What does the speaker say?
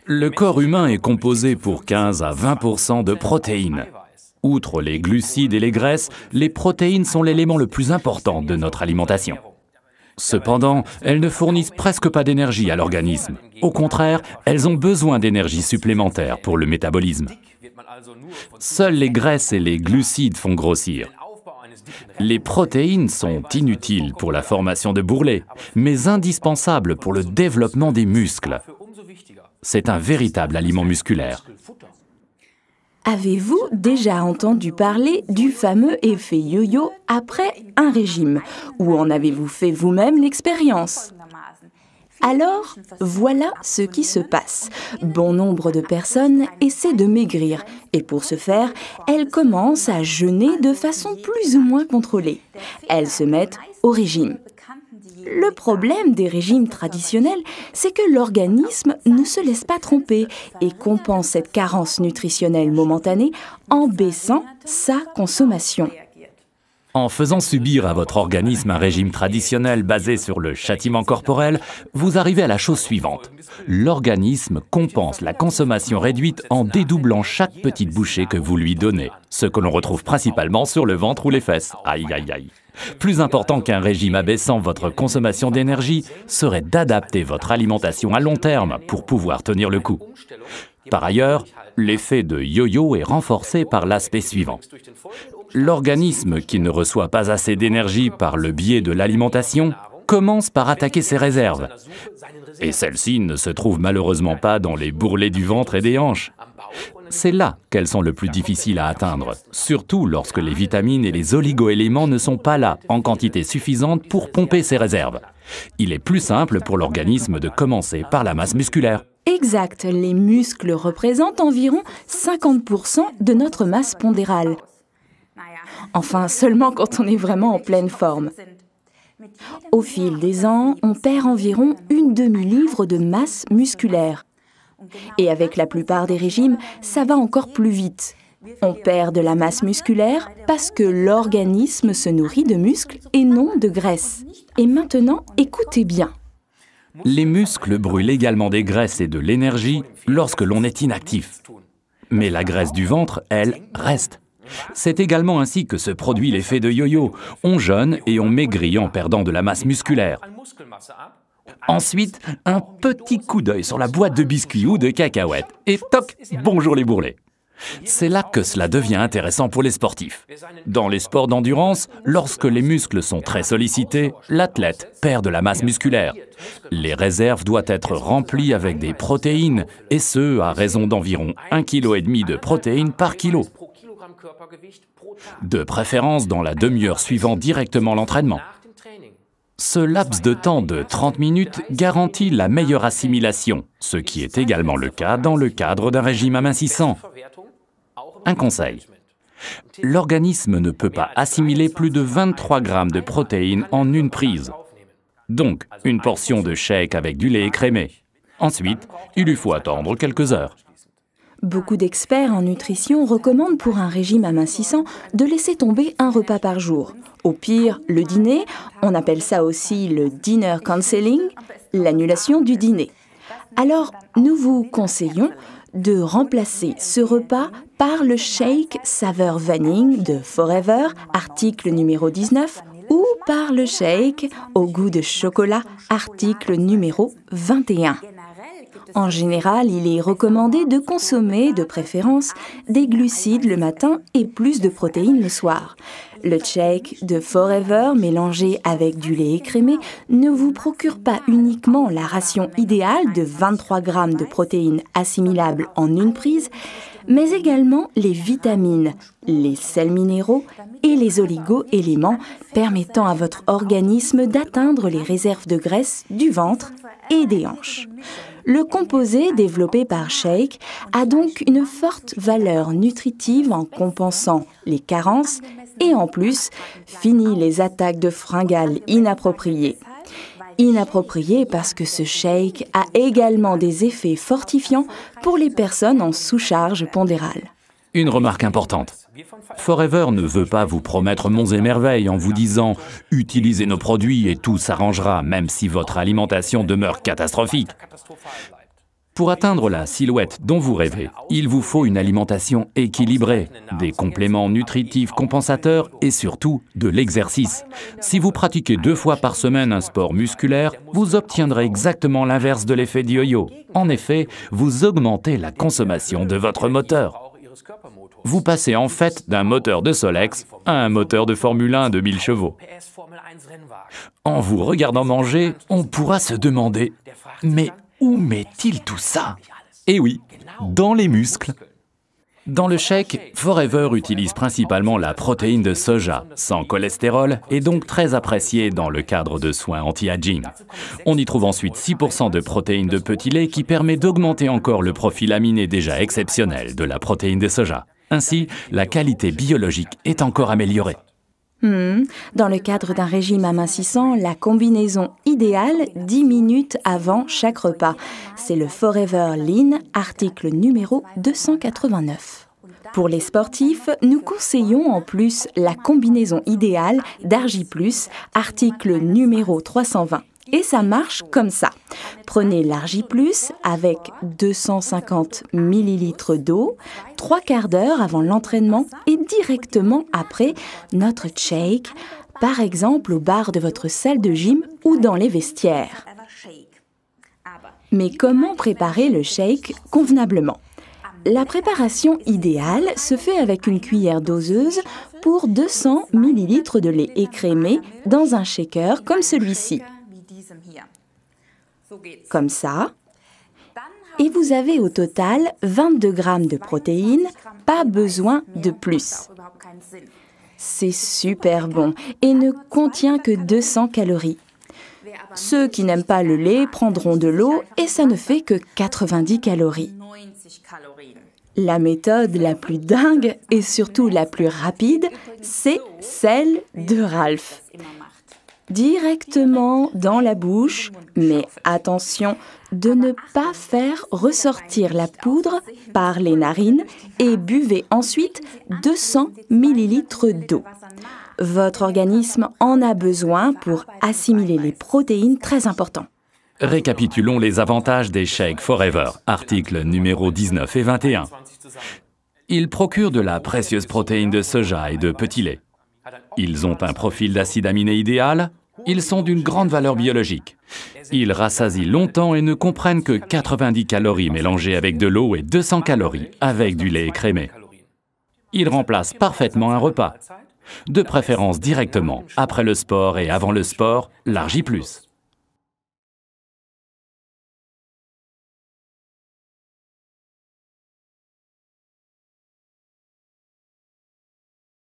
Le corps humain est composé pour 15 à 20% de protéines. Outre les glucides et les graisses, les protéines sont l'élément le plus important de notre alimentation. Cependant, elles ne fournissent presque pas d'énergie à l'organisme. Au contraire, elles ont besoin d'énergie supplémentaire pour le métabolisme. Seules les graisses et les glucides font grossir. Les protéines sont inutiles pour la formation de bourrelets, mais indispensables pour le développement des muscles. C'est un véritable aliment musculaire. Avez-vous déjà entendu parler du fameux effet yo-yo après un régime? Ou en avez-vous fait vous-même l'expérience? Alors, voilà ce qui se passe. Bon nombre de personnes essaient de maigrir et pour ce faire, elles commencent à jeûner de façon plus ou moins contrôlée. Elles se mettent au régime. Le problème des régimes traditionnels, c'est que l'organisme ne se laisse pas tromper et compense cette carence nutritionnelle momentanée en baissant sa consommation. En faisant subir à votre organisme un régime traditionnel basé sur le châtiment corporel, vous arrivez à la chose suivante. L'organisme compense la consommation réduite en dédoublant chaque petite bouchée que vous lui donnez, ce que l'on retrouve principalement sur le ventre ou les fesses. Aïe, aïe, aïe. Plus important qu'un régime abaissant votre consommation d'énergie serait d'adapter votre alimentation à long terme pour pouvoir tenir le coup. Par ailleurs, l'effet de yo-yo est renforcé par l'aspect suivant. L'organisme qui ne reçoit pas assez d'énergie par le biais de l'alimentation commence par attaquer ses réserves. Et celles-ci ne se trouvent malheureusement pas dans les bourrelets du ventre et des hanches. C'est là qu'elles sont le plus difficiles à atteindre, surtout lorsque les vitamines et les oligo-éléments ne sont pas là en quantité suffisante pour pomper ces réserves. Il est plus simple pour l'organisme de commencer par la masse musculaire. Exact, les muscles représentent environ 50% de notre masse pondérale. Enfin, seulement quand on est vraiment en pleine forme. Au fil des ans, on perd environ une demi-livre de masse musculaire. Et avec la plupart des régimes, ça va encore plus vite. On perd de la masse musculaire parce que l'organisme se nourrit de muscles et non de graisse. Et maintenant, écoutez bien. Les muscles brûlent également des graisses et de l'énergie lorsque l'on est inactif. Mais la graisse du ventre, elle, reste. C'est également ainsi que se produit l'effet de yo-yo. On jeûne et on maigrit en perdant de la masse musculaire. Ensuite, un petit coup d'œil sur la boîte de biscuits ou de cacahuètes. Et toc, bonjour les bourrelets. C'est là que cela devient intéressant pour les sportifs. Dans les sports d'endurance, lorsque les muscles sont très sollicités, l'athlète perd de la masse musculaire. Les réserves doivent être remplies avec des protéines, et ce, à raison d'environ 1,5 kg de protéines par kilo. De préférence dans la demi-heure suivant directement l'entraînement. Ce laps de temps de 30 minutes garantit la meilleure assimilation, ce qui est également le cas dans le cadre d'un régime amincissant. Un conseil. L'organisme ne peut pas assimiler plus de 23 grammes de protéines en une prise. Donc, une portion de shake avec du lait écrémé. Ensuite, il lui faut attendre quelques heures. Beaucoup d'experts en nutrition recommandent pour un régime amincissant de laisser tomber un repas par jour. Au pire, le dîner, on appelle ça aussi le dinner cancelling, l'annulation du dîner. Alors, nous vous conseillons de remplacer ce repas par le shake saveur vanille de Forever, article numéro 19, ou par le shake au goût de chocolat, article numéro 21. En général, il est recommandé de consommer, de préférence, des glucides le matin et plus de protéines le soir. Le shake de Forever mélangé avec du lait écrémé ne vous procure pas uniquement la ration idéale de 23 grammes de protéines assimilables en une prise, mais également les vitamines, les sels minéraux et les oligo-éléments permettant à votre organisme d'atteindre les réserves de graisse du ventre et des hanches. Le composé développé par Shake a donc une forte valeur nutritive en compensant les carences et en plus, finit les attaques de fringales inappropriées. Inappropriées parce que ce shake a également des effets fortifiants pour les personnes en sous-charge pondérale. Une remarque importante. Forever ne veut pas vous promettre monts et merveilles en vous disant « utilisez nos produits et tout s'arrangera, même si votre alimentation demeure catastrophique ». Pour atteindre la silhouette dont vous rêvez, il vous faut une alimentation équilibrée, des compléments nutritifs compensateurs et surtout de l'exercice. Si vous pratiquez 2 fois par semaine un sport musculaire, vous obtiendrez exactement l'inverse de l'effet du yo-yo. En effet, vous augmentez la consommation de votre moteur. Vous passez en fait d'un moteur de Solex à un moteur de Formule 1 de 1000 chevaux. En vous regardant manger, on pourra se demander « Mais où met-il tout ça ?» Eh oui, dans les muscles. Dans le shake, Forever utilise principalement la protéine de soja, sans cholestérol et donc très appréciée dans le cadre de soins anti-aging. On y trouve ensuite 6% de protéines de petit lait qui permet d'augmenter encore le profil aminé déjà exceptionnel de la protéine de soja. Ainsi, la qualité biologique est encore améliorée. Dans le cadre d'un régime amincissant, la combinaison idéale 10 minutes avant chaque repas. C'est le Forever Lean, article numéro 289. Pour les sportifs, nous conseillons en plus la combinaison idéale d'Argi+, article numéro 320. Et ça marche comme ça. Prenez l'Argi+ avec 250 ml d'eau, 3/4 d'heure avant l'entraînement et directement après notre shake, par exemple au bar de votre salle de gym ou dans les vestiaires. Mais comment préparer le shake convenablement ? La préparation idéale se fait avec une cuillère doseuse pour 200 ml de lait écrémé dans un shaker comme celui-ci. Comme ça. Et vous avez au total 22 grammes de protéines, pas besoin de plus. C'est super bon et ne contient que 200 calories. Ceux qui n'aiment pas le lait prendront de l'eau et ça ne fait que 90 calories. La méthode la plus dingue et surtout la plus rapide, c'est celle de Ralph. Directement dans la bouche, mais attention de ne pas faire ressortir la poudre par les narines et buvez ensuite 200 ml d'eau. Votre organisme en a besoin pour assimiler les protéines très importantes. Récapitulons les avantages des shakes Forever, articles numéro 19 et 21. Ils procurent de la précieuse protéine de soja et de petit lait. Ils ont un profil d'acide aminé idéal. Ils sont d'une grande valeur biologique. Ils rassasient longtemps et ne comprennent que 90 calories mélangées avec de l'eau et 200 calories avec du lait écrémé. Ils remplacent parfaitement un repas. De préférence directement après le sport et avant le sport, l'Argi+.